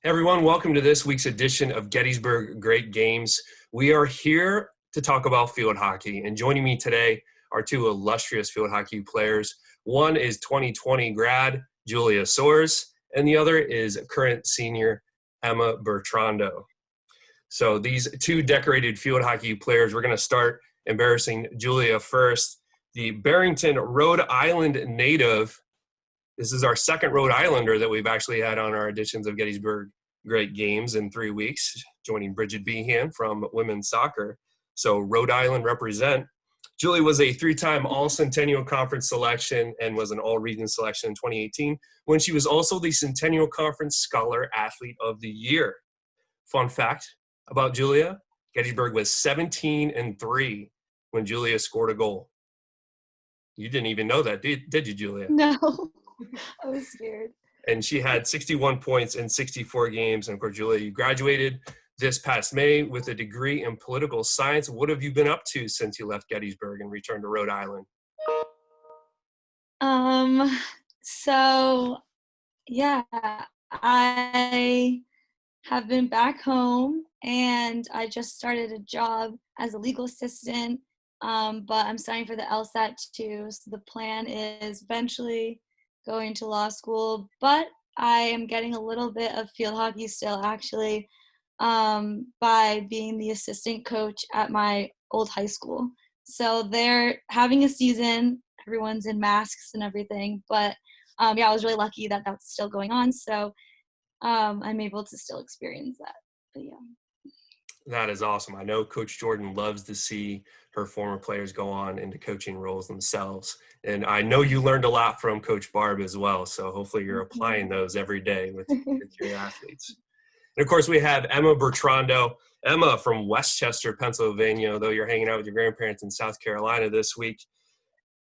Everyone, welcome to this week's edition of Gettysburg Great Games. We are here to talk about field hockey, and joining me today are two illustrious field hockey players. One is 2020 grad Julia Soares, and the other is current senior Emma Bertrando. So these two decorated field hockey players, we're going to start embarrassing Julia first. The Barrington, Rhode Island native. This is our second Rhode Islander that we've actually had on our editions of Gettysburg Great Games in 3 weeks, joining Bridget Behan from women's soccer. So Rhode Island represent. Julie was a three-time All-Centennial Conference selection and was an All-Region selection in 2018 when she was also the Centennial Conference Scholar Athlete of the Year. Fun fact about Julia, Gettysburg was 17-3 when Julia scored a goal. You didn't even know that, did you, Julia? No. I was scared. And she had 61 points in 64 games. And of course, Julia, you graduated this past May with a degree in political science. What have you been up to since you left Gettysburg and returned to Rhode Island? I have been back home and I just started a job as a legal assistant, but I'm studying for the LSAT too. So the plan is eventually going to law school, but I am getting a little bit of field hockey still actually by being the assistant coach at my old high school. So they're having a season, everyone's in masks and everything, but I was really lucky that that's still going on. So I'm able to still experience that, but yeah. That is awesome. I know Coach Jordan loves to see her former players go on into coaching roles themselves. And I know you learned a lot from Coach Barb as well. So hopefully you're applying those every day with your athletes. And of course, we have Emma Bertrando. Emma from Westchester, Pennsylvania, although you're hanging out with your grandparents in South Carolina this week.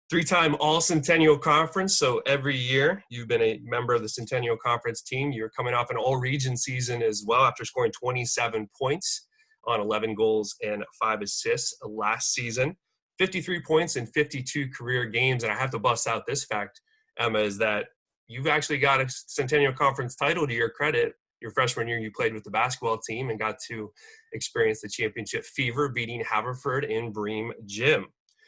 Three-time All-Centennial Conference, so every year you've been a member of the Centennial Conference team. You're coming off an all-region season as well after scoring 27 points on 11 goals and 5 assists last season. 53 points in 52 career games, and I have to bust out this fact, Emma, is that you've actually got a Centennial Conference title to your credit. Your freshman year, you played with the basketball team and got to experience the championship fever, beating Haverford in Bream Gym.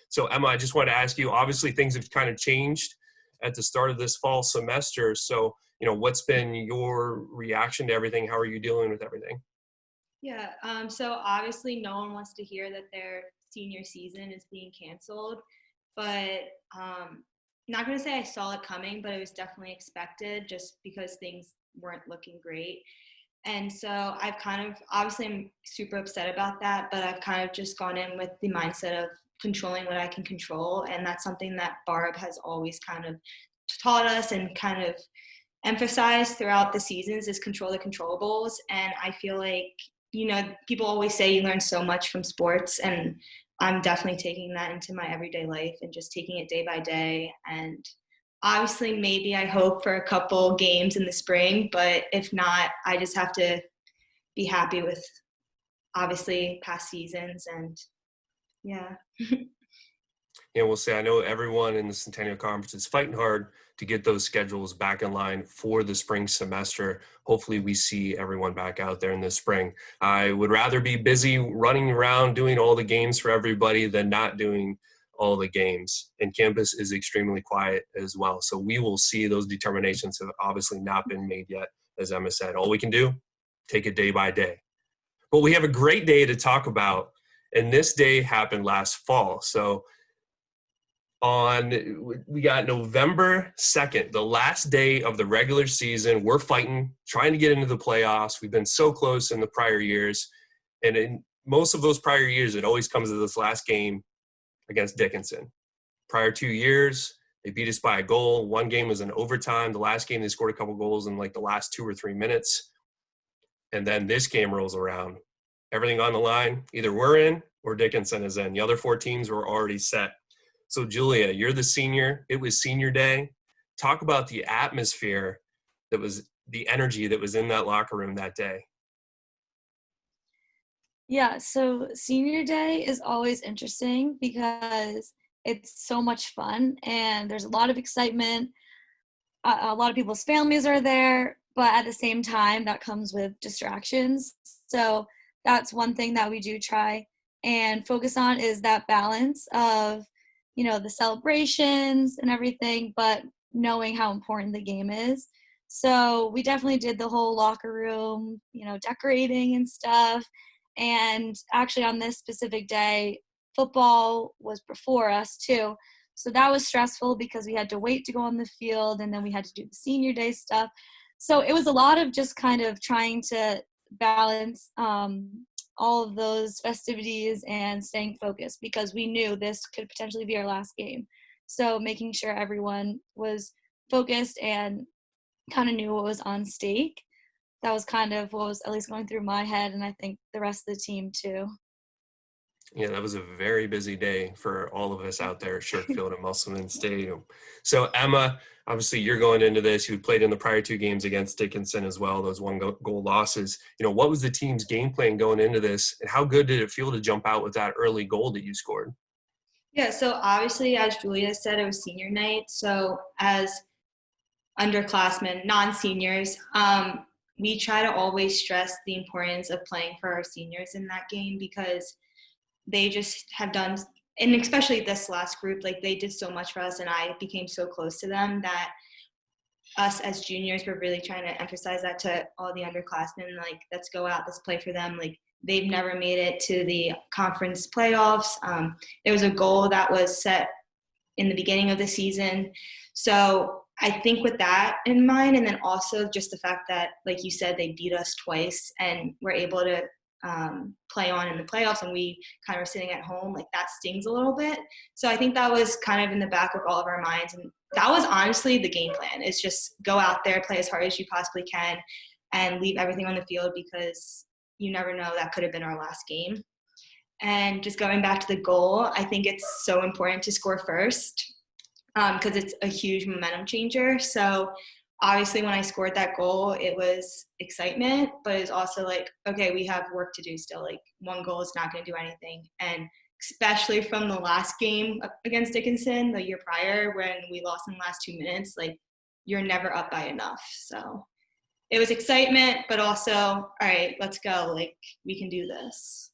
So, Emma, I just want to ask you, obviously things have kind of changed at the start of this fall semester. So, what's been your reaction to everything? How are you dealing with everything? Yeah, so obviously no one wants to hear that their senior season is being canceled, but not going to say I saw it coming, but it was definitely expected just because things weren't looking great. And so I've obviously I'm super upset about that, but I've kind of just gone in with the mindset of controlling what I can control. And that's something that Barb has always kind of taught us and kind of emphasized throughout the seasons is control the controllables. And I feel like, people always say you learn so much from sports, and I'm definitely taking that into my everyday life and just taking it day by day. And obviously, maybe I hope for a couple games in the spring, but if not, I just have to be happy with obviously past seasons and yeah. Yeah, we'll say I know everyone in the Centennial Conference is fighting hard to get those schedules back in line for the spring semester. Hopefully we see everyone back out there in the spring. I would rather be busy running around doing all the games for everybody than not doing all the games. And campus is extremely quiet as well. So we will see. Those determinations have obviously not been made yet. As Emma said, all we can do, take it day by day. But we have a great day to talk about, and this day happened last fall. So we got November 2nd, the last day of the regular season. We're fighting, trying to get into the playoffs. We've been so close in the prior years. And in most of those prior years, it always comes to this last game against Dickinson. Prior 2 years, they beat us by a goal. One game was in overtime. The last game, they scored a couple goals in like the last 2 or 3 minutes. And then this game rolls around. Everything on the line, either we're in or Dickinson is in. The other 4 teams were already set. So, Julia, you're the senior. It was senior day. Talk about the atmosphere that was, the energy that was in that locker room that day. Yeah, so senior day is always interesting because it's so much fun and there's a lot of excitement. A lot of people's families are there, but at the same time, that comes with distractions. So that's one thing that we do try and focus on, is that balance of, the celebrations and everything, but knowing how important the game is. So we definitely did the whole locker room, decorating and stuff. And actually on this specific day, football was before us too. So that was stressful because we had to wait to go on the field, and then we had to do the senior day stuff. So it was a lot of just kind of trying to balance all of those festivities and staying focused, because we knew this could potentially be our last game. So making sure everyone was focused and kind of knew what was on stake. That was kind of what was at least going through my head, and I think the rest of the team too. Yeah, that was a very busy day for all of us out there at Shirk Field at Musselman Stadium. So Emma, obviously you're going into this. You played in the prior 2 games against Dickinson as well, those 1-goal losses. What was the team's game plan going into this, and how good did it feel to jump out with that early goal that you scored? Yeah, so obviously, as Julia said, it was senior night. So as underclassmen, non-seniors, we try to always stress the importance of playing for our seniors in that game, because they just have done, and especially this last group, like they did so much for us, and I became so close to them that us as juniors were really trying to emphasize that to all the underclassmen, like, let's go out, let's play for them. Like, they've never made it to the conference playoffs. There was a goal that was set in the beginning of the season. So I think with that in mind, and then also just the fact that, like you said, they beat us twice and were able to play on in the playoffs, and we kind of were sitting at home, like that stings a little bit. So I think that was kind of in the back of all of our minds, and that was honestly the game plan, is just go out there, play as hard as you possibly can, and leave everything on the field, because you never know, that could have been our last game. And just going back to the goal, I think it's so important to score first, because it's a huge momentum changer. So obviously when I scored that goal, it was excitement, but it's also like, okay, we have work to do still. Like, 1 goal is not going to do anything. And especially from the last game against Dickinson the year prior, when we lost in the last 2 minutes, like, you're never up by enough. So it was excitement, but also, all right, let's go. Like, we can do this.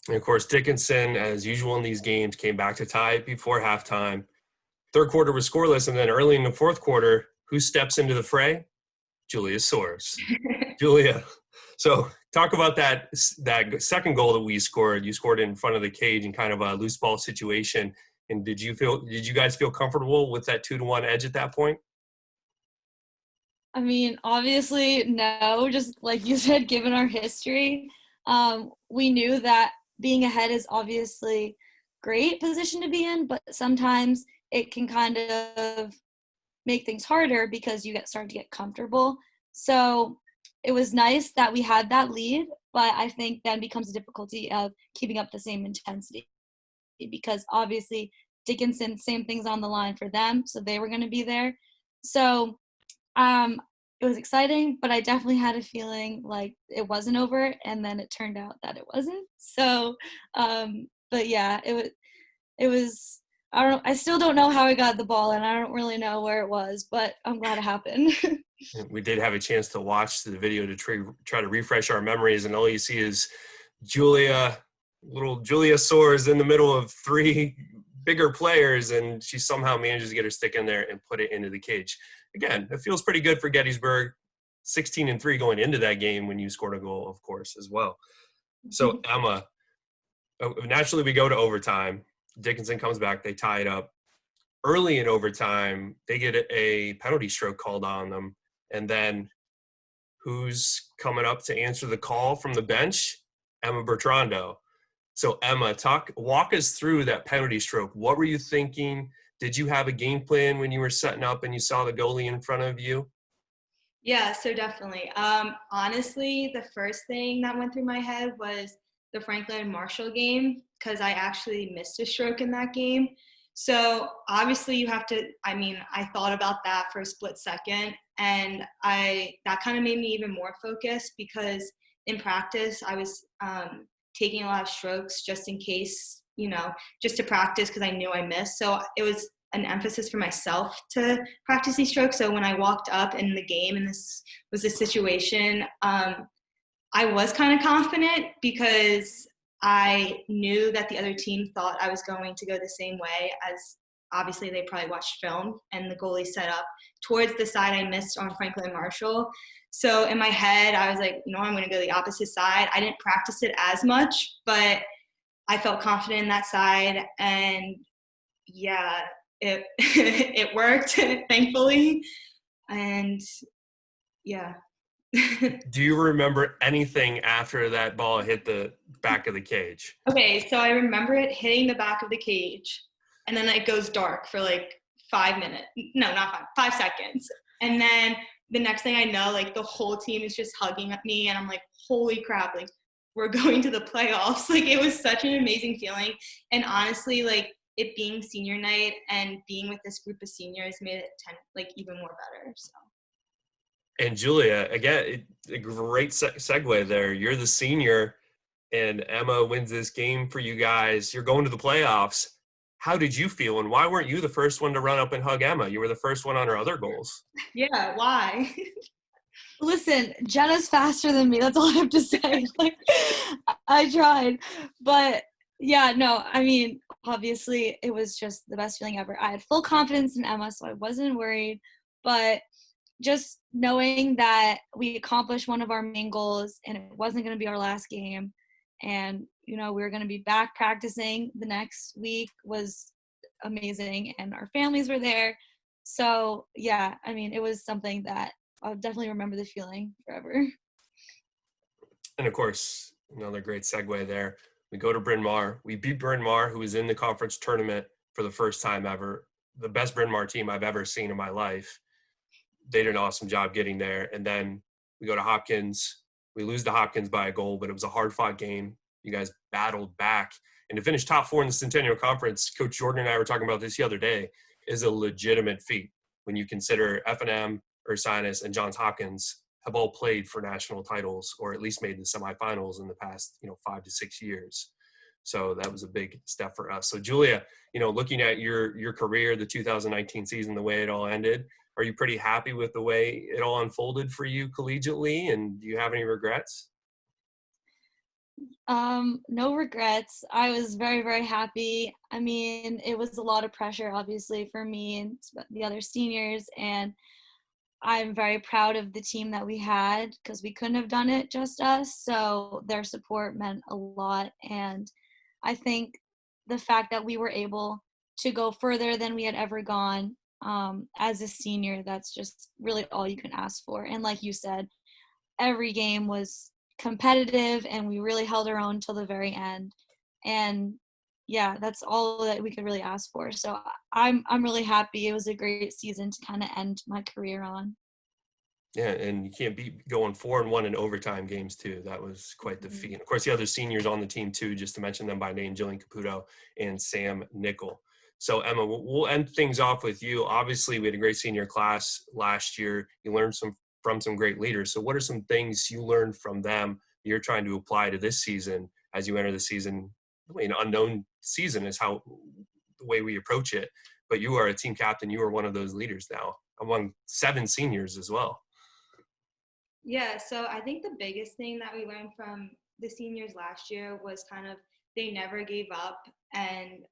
And of course, Dickinson, as usual in these games, came back to tie before halftime. 3rd quarter was scoreless, and then early in the 4th quarter, who steps into the fray? Julia Soares. Julia. So talk about that second goal that we scored. You scored in front of the cage in kind of a loose ball situation. And did you guys feel comfortable with that 2-1 edge at that point? I mean, obviously, no, just like you said, given our history, we knew that being ahead is obviously great position to be in, but sometimes it can kind of make things harder because you start to get comfortable. So it was nice that we had that lead, but I think then becomes a difficulty of keeping up the same intensity, because obviously Dickinson, same things on the line for them, so they were going to be there. So it was exciting, but I definitely had a feeling like it wasn't over, and then it turned out that it wasn't. So, but yeah, it was. I still don't know how I got the ball, and I don't really know where it was, but I'm glad it happened. We did have a chance to watch the video to try to refresh our memories, and all you see is little Julia Soares in the middle of 3 bigger players, and she somehow manages to get her stick in there and put it into the cage. Again, it feels pretty good for Gettysburg. 16-3 going into that game when you scored a goal, of course, as well. So, Emma, naturally we go to overtime. Dickinson comes back. They tie it up. Early in overtime, they get a penalty stroke called on them. And then who's coming up to answer the call from the bench? Emma Bertrando. So, Emma, walk us through that penalty stroke. What were you thinking? Did you have a game plan when you were setting up and you saw the goalie in front of you? Yeah, so definitely. Honestly, the first thing that went through my head was the Franklin and Marshall game, because I actually missed a stroke in that game. So obviously you have to, I thought about that for a split second, and that kind of made me even more focused, because in practice I was taking a lot of strokes just in case, just to practice, because I knew I missed. So it was an emphasis for myself to practice these strokes. So when I walked up in the game and this was a situation, I was kind of confident because I knew that the other team thought I was going to go the same way, as obviously they probably watched film and the goalie set up towards the side I missed on Franklin Marshall. So in my head, I was like, I'm going to go the opposite side. I didn't practice it as much, but I felt confident in that side. And yeah, it it worked, thankfully. And yeah. Do you remember anything after that ball hit the back of the cage? Okay, so I remember it hitting the back of the cage, and then it goes dark for like 5 minutes. No, not 5 seconds. And then the next thing I know, like the whole team is just hugging at me, and I'm like, holy crap, like we're going to the playoffs. Like it was such an amazing feeling. And honestly, like it being senior night and being with this group of seniors made it even more better. So. And Julia, again, a great segue there. You're the senior, and Emma wins this game for you guys. You're going to the playoffs. How did you feel, and why weren't you the first one to run up and hug Emma? You were the first one on her other goals. Yeah, why? Listen, Jenna's faster than me. That's all I have to say. Like, I tried. But, yeah, no, I mean, obviously it was just the best feeling ever. I had full confidence in Emma, so I wasn't worried. But just knowing that we accomplished one of our main goals and it wasn't going to be our last game and, we were going to be back practicing the next week was amazing, and our families were there. So, yeah, I mean, it was something that I'll definitely remember the feeling forever. And, of course, another great segue there. We go to Bryn Mawr. We beat Bryn Mawr, who was in the conference tournament for the first time ever. The best Bryn Mawr team I've ever seen in my life. They did an awesome job getting there. And then we go to Hopkins. We lose to Hopkins by a goal, but it was a hard-fought game. You guys battled back. And to finish top 4 in the Centennial Conference, Coach Jordan and I were talking about this the other day, is a legitimate feat when you consider F&M, Ursinus, and Johns Hopkins have all played for national titles or at least made the semifinals in the past, 5 to 6 years. So that was a big step for us. So Julia, looking at your career, the 2019 season, the way it all ended, are you pretty happy with the way it all unfolded for you collegiately? And do you have any regrets? No regrets. I was very, very happy. I mean, it was a lot of pressure, obviously, for me and the other seniors. And I'm very proud of the team that we had because we couldn't have done it just us. So their support meant a lot. And I think the fact that we were able to go further than we had ever gone as a senior, that's just really all you can ask for. And like you said, every game was competitive and we really held our own till the very end. And yeah, that's all that we could really ask for. So I'm really happy. It was a great season to kind of end my career on. Yeah, and you can't beat going 4-1 in overtime games too. That was quite the feat. And of course, the other seniors on the team too, just to mention them by name, Jillian Caputo and Sam Nickel. So Emma, we'll end things off with you. Obviously, we had a great senior class last year. You learned from some great leaders. So what are some things you learned from them you're trying to apply to this season as you enter the season? An unknown season is how the way we approach it. But you are a team captain. You are one of those leaders now among 7 seniors as well. Yeah, so I think the biggest thing that we learned from the seniors last year was kind of they never gave up, and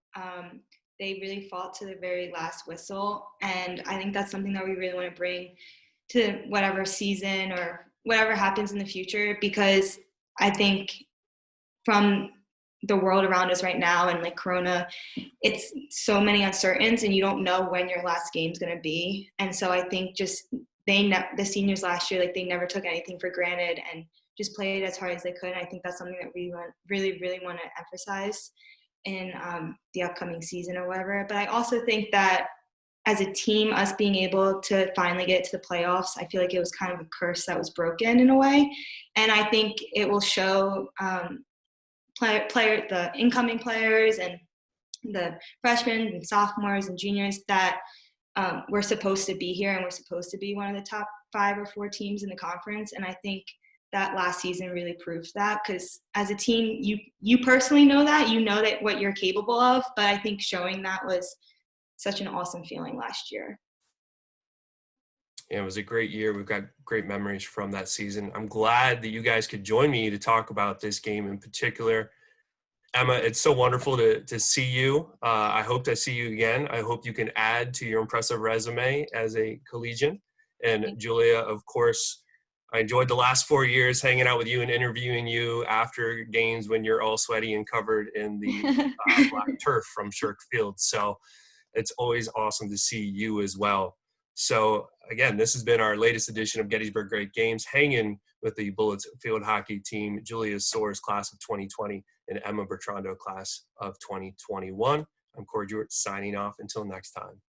they really fought to the very last whistle. And I think that's something that we really want to bring to whatever season or whatever happens in the future, because I think from the world around us right now and like Corona, it's so many uncertainties and you don't know when your last game's going to be. And so I think just the seniors last year, like they never took anything for granted and just played as hard as they could. And I think that's something that we really want to emphasize in the upcoming season or whatever. But I also think that as a team, us being able to finally get to the playoffs, I feel like it was kind of a curse that was broken in a way. And I think it will show the incoming players and the freshmen and sophomores and juniors that we're supposed to be here and we're supposed to be one of the top 5 or 4 teams in the conference. And I think that last season really proved that, because as a team, you personally know that what you're capable of, but I think showing that was such an awesome feeling last year. It was a great year. We've got great memories from that season. I'm glad that you guys could join me to talk about this game in particular. Emma, it's so wonderful to see you. I hope to see you again. I hope you can add to your impressive resume as a collegian. And Julia, of course, I enjoyed the last 4 years hanging out with you and interviewing you after games when you're all sweaty and covered in the black turf from Shirk Field. So it's always awesome to see you as well. So again, this has been our latest edition of Gettysburg Great Games, hanging with the Bullets field hockey team, Julia Soares, class of 2020, and Emma Bertrando, class of 2021. I'm Corey Jewett, signing off until next time.